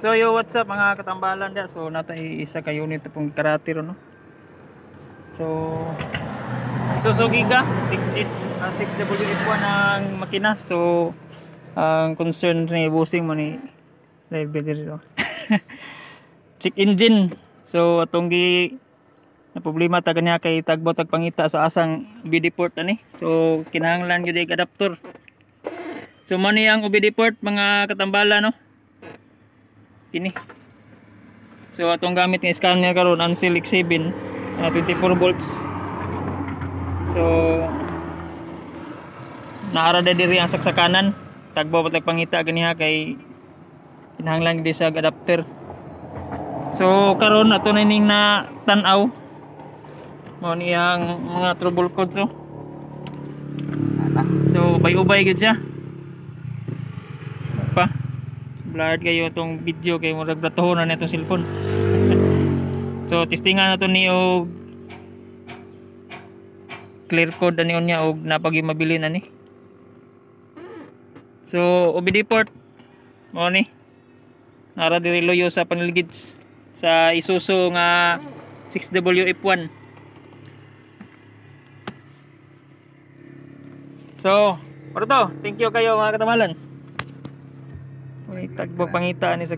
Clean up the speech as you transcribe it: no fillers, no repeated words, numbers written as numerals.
So yo, what's up mga katambalan dia. So natay isa ka unit pong karatiro no. So Isuzu Giga 6WF1 ang makina. So ang concern ni busing mo ni driver dito. Check engine. So atong gi na problema ta kanya kay tagbo tag pangita sa asang OBD port ani. So kinahanglan gyud ig adapter. So mo ni ang OBD port mga katambalan no. Kini. So atong gamit ng scanner karon Ansel X7 24 volts. So naara da diri ang saksakanan. Tagbo patag pangita ganiha kay kinahanglan gyud sa adapter. So karon ato na ning na tan-aw mo ni ang mga trouble codes so. So ubay-ubay gyud siya. Pa blurred kayo itong video kay murag bratohon na itong cellphone. So testingan na ito ni og clear code ani unya og napagi mabili na ni. So OBD port mo ni nara diri loyo sa paniligid sa Isuzu nga 6WF1. So para to, thank you kayo mga katamalan. May tagbog pangita ni sa